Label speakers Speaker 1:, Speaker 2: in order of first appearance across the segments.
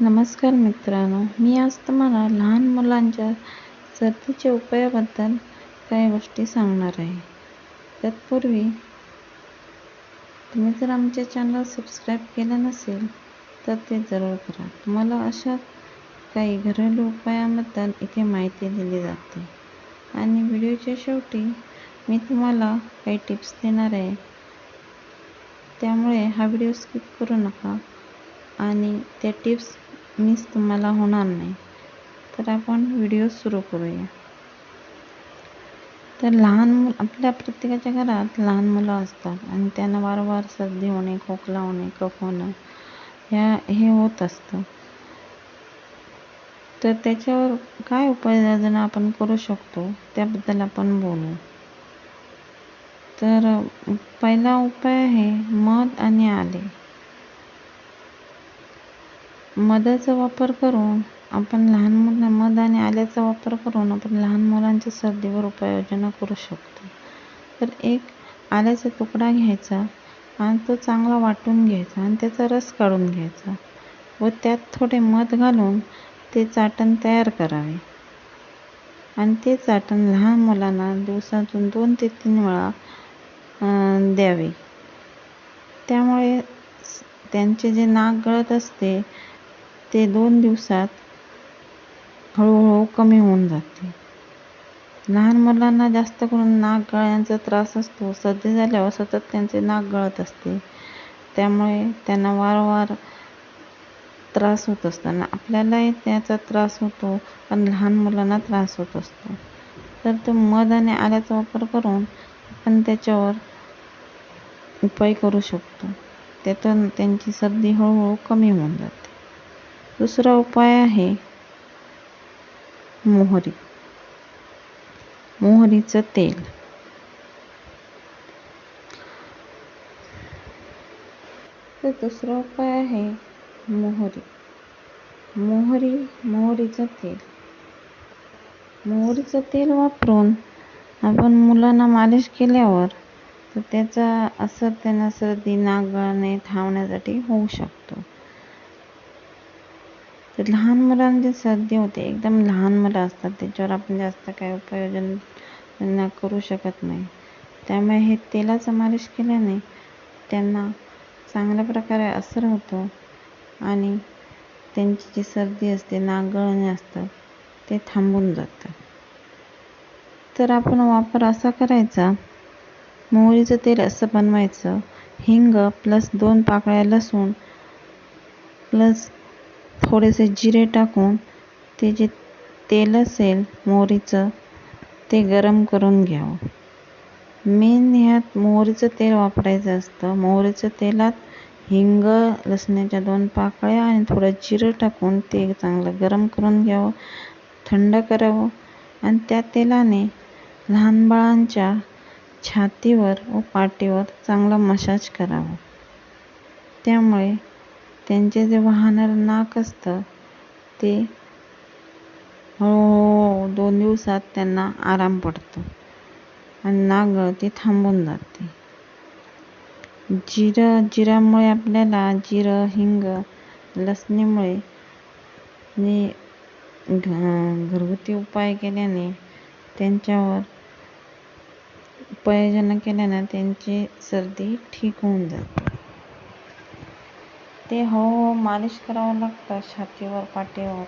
Speaker 1: नमस्कार मित्रांनो, मी आज तुम्हाला लहान मुलांच्या सर्दीच्या उपायाबद्दल काही गोष्टी सांगणार आहे. तत्पूर्वी तुम्ही जर आमच्या चॅनल सबस्क्राईब केलं नसेल तर ते जरूर करा. तुम्हाला अशा काही घरेलू उपायांबद्दल इथे माहिती दिली जाते आणि व्हिडिओच्या शेवटी मी तुम्हाला काही टिप्स देणार आहे. त्यामुळे हा व्हिडिओ स्किप करू नका आणि त्या टिप्स मिस तुम्हाला होणार नाही. तर आपण व्हिडिओ सुरू करूया. तर आपल्या प्रत्येकाच्या घरात लहान मुलं असतात आणि त्यांना वारंवार सर्दी होणे, खोकला होणे, कफ होणं हे होत असतं. तर त्याच्यावर काय उपाययोजना आपण करू शकतो त्याबद्दल आपण बोलू. तर पहिला उपाय आहे मध आणि आले. मध आणि आल्याचा वापर करून आपण लहान मुलांच्या सर्दीवर उपाययोजना करू शकतो. तर एक आल्याचा तुकडा घ्यायचा आणि तो चांगला वाटून घ्यायचा आणि त्याचा रस काढून घ्यायचा व त्यात थोडे मध घालून ते चाटण तयार करावे आणि ते चाटण लहान मुलांना दिवसातून 2 ते 3 वेळा द्यावे. त्यामुळे त्यांचे जे नाक गळत असते ते 2 दिवसात हळूहळू कमी होऊन जाते. लहान मुलांना जास्त करून नाक गळण्याचा त्रास असतो. सर्दी झाल्यावर सतत त्यांचे नाक गळत असते. त्यामुळे त्यांना वारंवार त्रास होत असताना आपल्यालाही त्याचा त्रास होतो पण लहान मुलांना त्रास होत असतो. तर तो मध आणि आल्याचा वापर करून आपण त्याच्यावर उपाय करू शकतो. त्यातून त्यांची सर्दी हळूहळू कमी होऊन जाते. दुसरा उपाय आहे मोहरीचं तेल. तर दुसरा उपाय आहे मोहरीचं तेल. मोहरीचं तेल वापरून आपण मुलांना मालिश केल्यावर तर त्याचा असर त्यांना सर्दी, नाक गळणे थांबण्यासाठी होऊ शकतो. तर लहान मुलांची सर्दी होते, एकदम लहान मुलं असतात, त्याच्यावर आपण जास्त काही उपाययोजना करू शकत नाही. त्यामुळे हे तेलाचं मालिश केल्याने त्यांना चांगल्या प्रकारे असर होतो आणि त्यांची जी सर्दी असते, नाक गळणे असतं ते थांबून जातं. तर आपण वापर असा करायचा, मोहरीचं तेल असं बनवायचं, हिंग प्लस 2 पाकळ्या लसूण प्लस थोडेसे जिरे टाकून ते जे तेल असेल मोहरीचं ते गरम करून घ्यावं. मेन ह्यात मोहरीचं तेल वापरायचं असतं. मोहरीच्या तेलात हिंग, लसणाच्या 2 पाकळ्या आणि थोडं जिरं टाकून ते चांगलं गरम करून घ्यावं, थंड करावं आणि त्या तेलाने लहान बाळांच्या छातीवर व पाठीवर चांगला मसाज करावा. त्यामुळे त्यांचे जे वाहणारं नाक असतं ते हळूहळू 2 दिवसात त्यांना आराम पडतो आणि नाक गळती थांबून जाते. जिऱ्यामुळे आपल्याला हिंग, लसणीमुळे घरगुती उपाय केल्याने त्यांच्यावर उपाययोजना केल्याने त्यांची सर्दी ठीक होऊन जाते. ते हळूहळू मालिश करावं लागतं छातीवर, पाठीवर.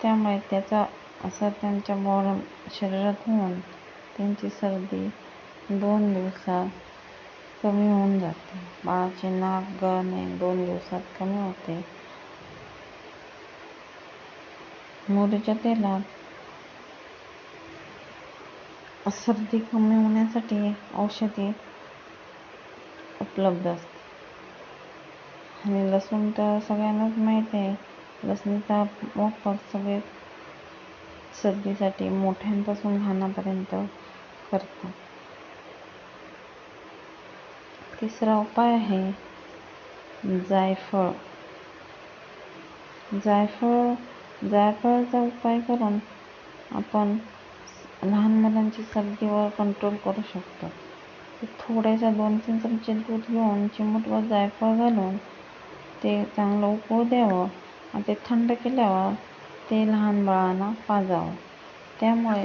Speaker 1: त्यामुळे त्याचा असर त्यांच्या शरीरात होऊन त्यांची सर्दी 2 दिवसात कमी होऊन जाते. बाळाचे नाक गळणे 2 दिवसात कमी होते. मोहरीच्या तेलात सर्दी कमी होण्यासाठी औषधी उपलब्ध असते आणि लसूण तर सगळ्यांनाच माहीत आहे. लसणीचा वापर सगळे सर्दीसाठी मोठ्यांपासून लहानापर्यंत करतात. तिसरा उपाय आहे जायफळ. जायफळाचा उपाय करून आपण लहान मुलांची सर्दीवर कंट्रोल करू शकतो. थोड्याशा 2-3 चमचे दूध घेऊन चिमूटभर जायफळ घालून ते चांगलं उकळू द्यावं आणि ते थंड केल्यावर ते लहान बाळांना पाजावं. त्यामुळे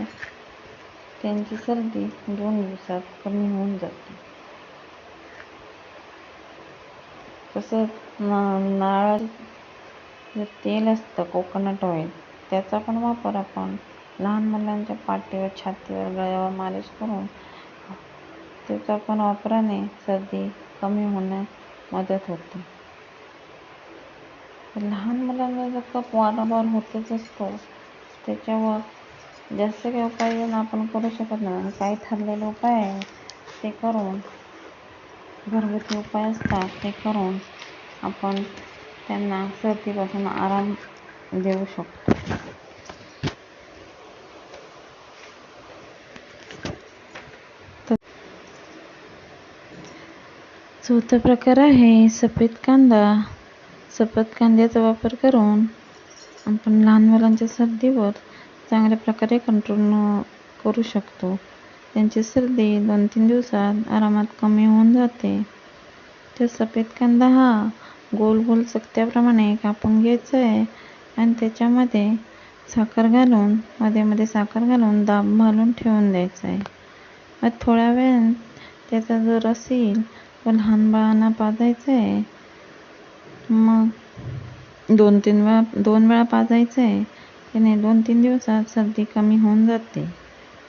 Speaker 1: त्यांची सर्दी 2 दिवसात कमी होऊन जाते. तसंच नारळाचं तेल असतं, कोकोनट ऑइल, त्याचा पण वापर आपण लहान मुलांच्या पाठीवर, छातीवर, गळ्यावर मालिश करून त्याचा पण वापराने सर्दी कमी होण्यास मदत होते. लहान मुलांना जर कफ वारंवार होतच असतो, त्याच्यावर जास्त काही उपाययोजना आपण करू शकत नाही. काही ठरलेले उपाय आहे ते करून, घरगुती उपाय असतात ते करून आपण त्यांना सर्दीपासून आराम देऊ शकतो. चौथा प्रकार आहे सफेद कांदा. सफेद कांद्याचा वापर करून आपण लहान मुलांच्या सर्दीवर चांगल्या प्रकारे कंट्रोल करू शकतो. त्यांची सर्दी 2-3 दिवसात आरामात कमी होऊन जाते. तर सफेद कांदा हा गोल गोल चकत्याप्रमाणे कापून घ्यायचा आहे आणि त्याच्यामध्ये साखर घालून, मध्ये साखर घालून दाब घालून ठेवून द्यायचा आहे. मग थोड्या वेळाने त्याचा जो रस येईल तो लहान बाळांना पाजायचा आहे. मग 2 वेळा पाजायचं आहे. त्याने 2-3 दिवसात सर्दी कमी होऊन जाते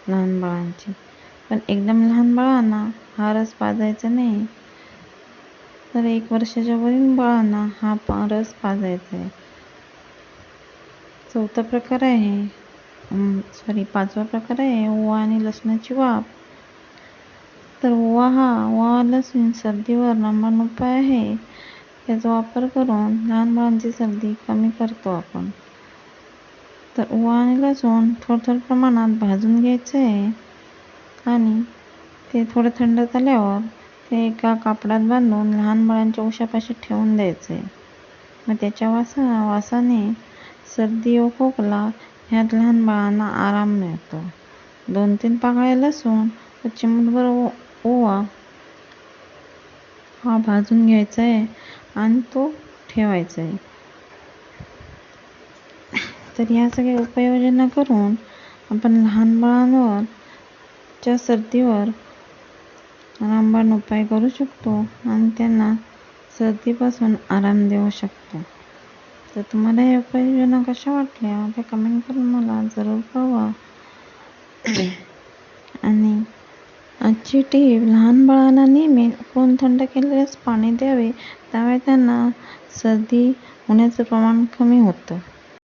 Speaker 1: लहान बाळांची. पण एकदम लहान बाळांना हा रस पाजायचा नाही. तर 1 वर्षाच्या वरील बाळांना हा रस पाजायचा आहे. पाचवा प्रकार आहे ओवा आणि लसणाची वाफ. तर ओवा लसूण सर्दीवर रामबाण उपाय आहे. त्याचा वापर करून लहान मुलांची सर्दी कमी करतो आपण. तर ओवा आणि लसूण थोडं प्रमाणात भाजून घ्यायचं आहे आणि ते थोडं थंड झाल्यावर ते एका कापडात बांधून लहान बाळांच्या उशापाशी ठेवून द्यायचं आहे. मग त्याच्या वासाने सर्दी व खोकला ह्यात लहान बाळांना आराम मिळतो. 2-3 पाकळ्या लसूण व चिमूटभर ओवा हा भाजून घ्यायचा आहे आणि तो ठेवायचा आहे. तर ह्या सगळ्या उपाययोजना करून आपण लहान बाळांच्या सर्दीवर रामबाण उपाय करू शकतो आणि त्यांना सर्दीपासून आराम देऊ शकतो. तर तुम्हाला या उपाययोजना कशा वाटल्या ते कमेंट करून मला जरूर कळवा. आणि आजची टीप, लहान बाळांना नेहमी उकळून थंड केलेलेच पाणी द्यावे, त्यामुळे त्यांना सर्दी होण्याचं प्रमाण कमी होतं.